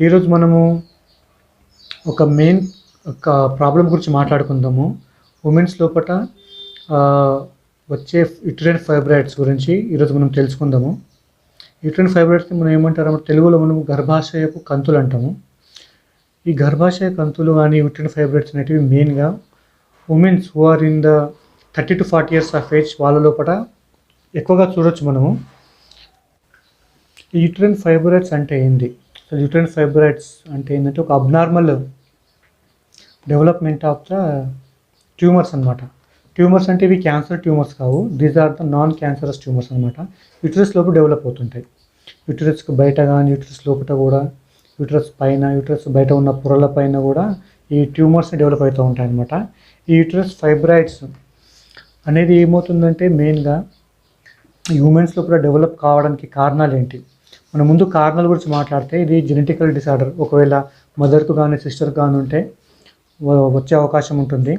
ఈరోజు మనము ఒక మెయిన్ ఒక ప్రాబ్లం గురించి మాట్లాడుకుందాము. ఉమెన్స్ లోపట వచ్చే యూట్రైన్ ఫైబ్రాయిడ్స్ గురించి ఈరోజు మనం తెలుసుకుందాము. యూట్రైన్ ఫైబ్రాయిడ్స్ని మనం ఏమంటారు, తెలుగులో మనం గర్భాశయపు కంతులు అంటాము. ఈ గర్భాశయ కంతులు కానీ యూట్రైన్ ఫైబ్రాయిడ్స్ అనేటివి మెయిన్గా womens who are in the 30 to 40 years of age వాళ్ళ లోపల ఎక్కువగా చూడొచ్చు మనము. ఈ యూట్రైన్ ఫైబ్రాయిడ్స్ అంటే ఏంటి? అసలు యూట్రైన్ ఫైబ్రాయిడ్స్ అంటే ఏంటంటే ఒక abnormal development of the tumours అనమాట. ట్యూమర్స్ అంటే ఇవి క్యాన్సర్ ట్యూమర్స్ కావు, these are the non cancerous tumours అనమాట. యూట్రస్ లోపల డెవలప్ అవుతుంటాయి. యూట్రస్కి బయట కానీ యూట్రస్ లోపల కూడా, యూట్రస్ పైన, యూట్రస్ బయట ఉన్న పొరల పైన కూడా ఈ ట్యూమర్స్ డెవలప్ అవుతూ ఉంటాయి అనమాట. ఈ యూట్రస్ ఫైబ్రాయిడ్స్ అనేది ఏమవుతుందంటే మెయిన్గా ఈ ఉమెన్స్ లోపల డెవలప్ కావడానికి కారణాలు ఏంటి? మనం ముందు కారణాల గురించి మాట్లాడితే ఇది జెనెటికల్ డిసార్డర్. ఒకవేళ మదర్కు కానీ సిస్టర్కి కానీ ఉంటే వచ్చే అవకాశం ఉంటుంది.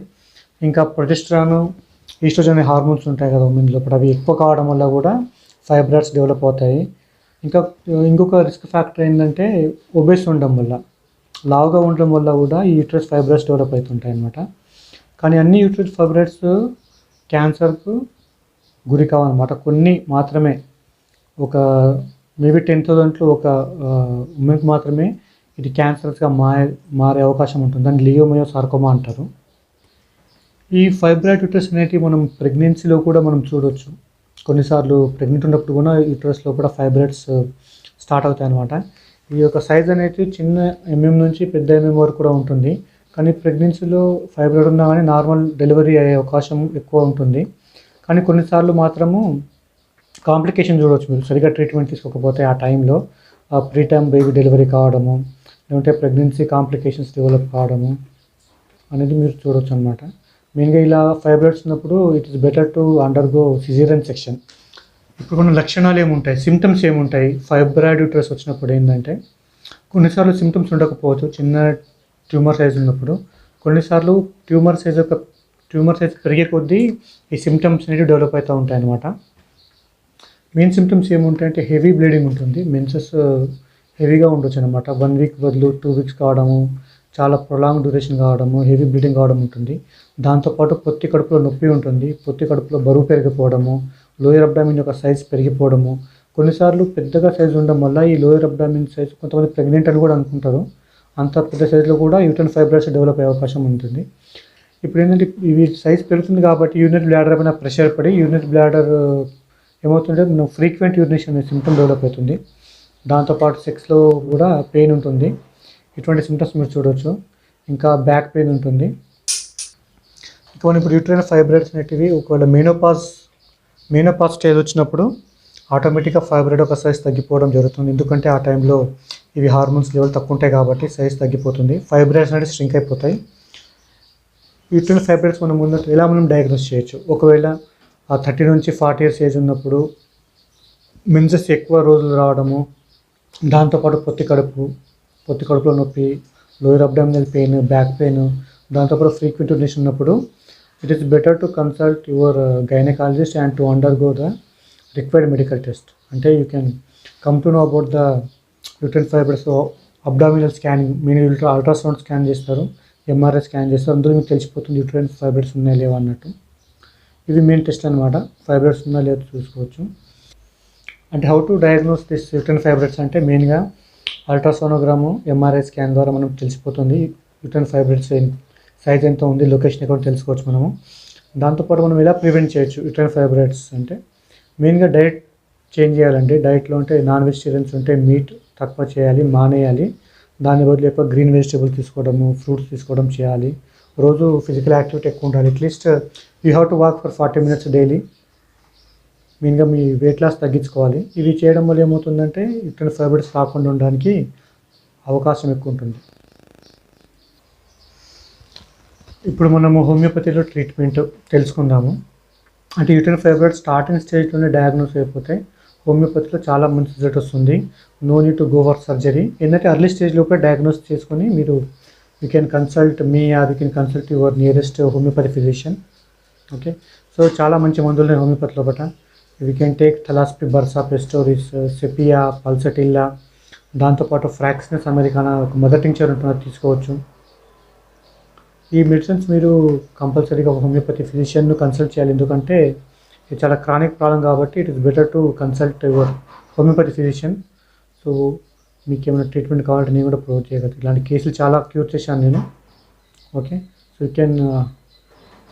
ఇంకా ప్రొజెస్టరాను, ఈస్ట్రోజన్ హార్మోన్స్ ఉంటాయి కదా ఉమెన్ లోపల, అవి ఎక్కువ కావడం వల్ల కూడా ఫైబ్రాయిడ్స్ డెవలప్ అవుతాయి. ఇంకొక రిస్క్ ఫ్యాక్టర్ ఏంటంటే ఒబేస్ ఉండడం వల్ల, లావుగా ఉండడం వల్ల కూడా ఈ యూట్రస్ ఫైబ్రాయిడ్స్ డెవలప్ అవుతుంటాయి అన్నమాట. కానీ అన్ని యూట్రస్ ఫైబ్రాయిడ్స్ క్యాన్సర్కు గురి కావన్నమాట. కొన్ని మాత్రమే, ఒక మేబీ 10,000లో ఒక ఉమెన్కి మాత్రమే ఇది క్యాన్సర్స్గా మారే అవకాశం ఉంటుంది. దాన్ని లియోమయోసార్కోమా అంటారు. ఈ ఫైబ్రాయిడ్ యూట్రస్ అనేటివి మనం ప్రెగ్నెన్సీలో కూడా మనం చూడవచ్చు. కొన్నిసార్లు ప్రెగ్నెంట్ ఉన్నప్పుడు కూడా యూట్రస్ లోపల ఫైబ్రాయిడ్స్ స్టార్ట్ అవుతాయి అన్నమాట. ఈ యొక్క సైజ్ అనేది చిన్న నుంచి పెద్ద వరకు కూడా ఉంటుంది. కానీ ప్రెగ్నెన్సీలో ఫైబ్రాయిడ్ ఉన్నా కానీ నార్మల్ డెలివరీ అయ్యే అవకాశం ఎక్కువ ఉంటుంది. కానీ కొన్నిసార్లు మాత్రము కాంప్లికేషన్ చూడవచ్చు. మీరు సరిగ్గా ట్రీట్మెంట్ తీసుకోకపోతే ఆ టైంలో ప్రీ టైమ్ బేబీ డెలివరీ కావడము, లేదంటే ప్రెగ్నెన్సీ కాంప్లికేషన్స్ డెవలప్ కావడము అనేది మీరు చూడవచ్చు అనమాట. మెయిన్గా ఇలా ఫైబ్రాయిడ్స్ ఉన్నప్పుడు it is better to undergo caesarean section. ఇప్పుడు కొన్ని లక్షణాలు ఏముంటాయి, సిమ్టమ్స్ ఏముంటాయి ఫైబ్రాయిడ్ యూట్రస్ వచ్చినప్పుడు ఏంటంటే, కొన్నిసార్లు సిమ్టమ్స్ ఉండకపోవచ్చు. చిన్న ట్యూమర్ సైజ్ ఉన్నప్పుడు కొన్నిసార్లు ట్యూమర్ సైజ్ పెరిగే కొద్దీ ఈ సిమ్టమ్స్ అనేవి డెవలప్ అవుతూ ఉంటాయి అన్నమాట. మెయిన్ సిమ్టమ్స్ ఏముంటాయంటే హెవీ బ్లీడింగ్ ఉంటుంది, మెన్సెస్ హెవీగా ఉండొచ్చు అనమాట. 1 వీక్ బదులు 2 వీక్స్ కావడము, చాలా ప్రొలాంగ్ డ్యూరేషన్ కావడము, హెవీ బ్లీడింగ్ కావడం ఉంటుంది. దాంతోపాటు పొత్తి కడుపులో నొప్పి ఉంటుంది, పొత్తి కడుపులో బరువు పెరిగిపోవడము, లోయర్ అబ్డామిన్ యొక్క సైజ్ పెరిగిపోవడము. కొన్నిసార్లు పెద్దగా సైజు ఉండడం వల్ల ఈ లోయర్ అబ్డామిన్ సైజ్ కొంతమంది ప్రెగ్నెంట్ అని కూడా అనుకుంటారు. అంత పెద్ద సైజులో కూడా యూట్రైన్ ఫైబ్రాయిడ్స్ డెవలప్ అయ్యే అవకాశం ఉంటుంది. ఇప్పుడు ఏంటంటే ఇవి సైజ్ పెరుగుతుంది కాబట్టి యూరినరీ బ్లాడర్ పైన ప్రెషర్ పడి యూరినరీ బ్లాడర్ ఏమవుతుంటే మనం ఫ్రీక్వెంట్ యూరినేషన్ అనే సిమ్టమ్ డెవలప్ అవుతుంది. దాంతోపాటు సెక్స్లో కూడా పెయిన్ ఉంటుంది. ఇటువంటి సిమ్టమ్స్ మీరు చూడవచ్చు. ఇంకా బ్యాక్ పెయిన్ ఉంటుంది. ఇంకా ఇప్పుడు యూట్రైన్ ఫైబ్రాయిడ్స్ అనేటివి ఒకవేళ మెనోపాజ్ స్టేజ్ వచ్చినప్పుడు ఆటోమేటిక్గా ఫైబ్రాయిడ్ ఒక సైజ్ తగ్గిపోవడం జరుగుతుంది. ఎందుకంటే ఆ టైంలో ఇవి హార్మోన్స్ లెవెల్ తక్కువ ఉంటాయి కాబట్టి సైజ్ తగ్గిపోతుంది. ఫైబ్రాయిడ్స్ అనేవి స్ట్రింక్ అయిపోతాయి. యూట్రైన్ ఫైబ్రాయిడ్స్ మనం ముందు ఎలా మనం డయాగ్నోస్ చేయొచ్చు? ఒకవేళ ఆ 30 నుంచి 40 years ఏజ్ ఉన్నప్పుడు మెన్సెస్ ఎక్కువ రోజులు రావడము, దాంతోపాటు పొత్తి కడుపులో నొప్పి, lower abdominal pain, back pain, దాంతోపాటు ఫ్రీక్వెంట్ యూరినేషన్ ఉన్నప్పుడు it is better to consult your gynaecologist and to undergo the required medical test. అంటే you can come to know about the uterine fibroids. Abdominal scanning, మీరు ultrasound scan చేస్తారు, MRI scan చేస్తారు, అందులో మీకు తెలిసిపోతుంది uterine fibroids ఉన్నాయా లేవా అన్నట్టు. ఇవి మెయిన్ టెస్ట్ అనమాట. ఫైబ్రాయిడ్స్ ఉన్నా లేదో చూసుకోవచ్చు. అంటే how to diagnose this uterine fibroids అంటే మెయిన్గా అల్ట్రాసోనోగ్రాము, ఎంఆర్ఐ స్కాన్ ద్వారా మనం తెలిసిపోతుంది యూట్రైన్ ఫైబ్రాయిడ్స్ సైజ్ ఎంత ఉంది, లొకేషన్ ఎక్కడ తెలుసుకోవచ్చు మనము. దాంతోపాటు మనం ఎలా ప్రివెంట్ చేయొచ్చు యూట్రైన్ ఫైబ్రాయిడ్స్ అంటే మెయిన్గా డైట్ చేంజ్ చేయాలండి. డైట్లో అంటే నాన్ వెజిటేరియన్స్ ఉంటే మీట్ తక్కువ చేయాలి, మానేయాలి. దాని బదులు ఎక్కువ గ్రీన్ వెజిటేబుల్ తీసుకోవడము, ఫ్రూట్స్ తీసుకోవడం చేయాలి. రోజు ఫిజికల్ యాక్టివిటీ ఎక్కువ ఉండాలి. At least you have to walk for 40 minutes daily. మెయిన్గా మీ వెయిట్ లాస్ తగ్గించుకోవాలి. ఇవి చేయడం వల్ల ఏమవుతుందంటే యూట్రైన్ ఫైబ్రాయిడ్స్ రాకుండా ఉండడానికి అవకాశం ఎక్కువ ఉంటుంది. ఇప్పుడు మనము హోమియోపతిలో ట్రీట్మెంట్ తెలుసుకుందాము. అంటే యూట్రైన్ ఫైబ్రాయిడ్స్ స్టార్టింగ్ స్టేజ్లోనే డయాగ్నోస్ అయిపోతే హోమియోపతిలో చాలా మంచి రిజల్ట్ వస్తుంది. No need to go for surgery. ఏంటంటే అర్లీ స్టేజ్ లోపల డయాగ్నోస్ చేసుకొని మీరు you can consult me or you can consult your nearest homeopathy physician. Okay, so చాలా మంచి మందులు ఉన్నాయి హోమియోపతి లోపల. We can take Thlaspi, Bursa, Pastoris, Sepia, Pulsatilla, దాంతోపాటు ఫ్రాక్సినస్ అమెరికానా ఒక మదర్ టింక్చర్ ఉంటుందో తీసుకోవచ్చు. ఈ మెడిసిన్స్ మీరు కంపల్సరీగా ఒక హోమియోపతి ఫిజిషియన్ను కన్సల్ట్ చేయాలి. ఎందుకంటే ఇది చాలా క్రానిక్ ప్రాబ్లం కాబట్టి it is better to consult your homeopathy physician. So మీకు ఏమైనా ట్రీట్మెంట్ కావాలంటే నేను కూడా ప్రొవైడ్ చేయగలను. ఇలాంటి కేసులు చాలా క్యూర్ చేశాను నేను. Okay, so you can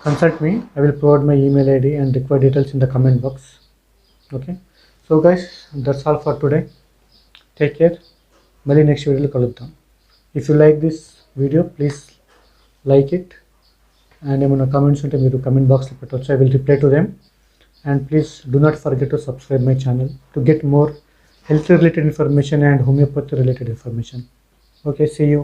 consult me. I will provide my email ID and required details in the comment box. Okay, so guys, that's all for today. Take care. Mali next video lo kaluddam. If you like this video, please like it and emana comments unte meeru comment box lo pettochu. I will reply to them. And please do not forget to subscribe my channel to get more health related information and homeopathy related information. Okay, see you.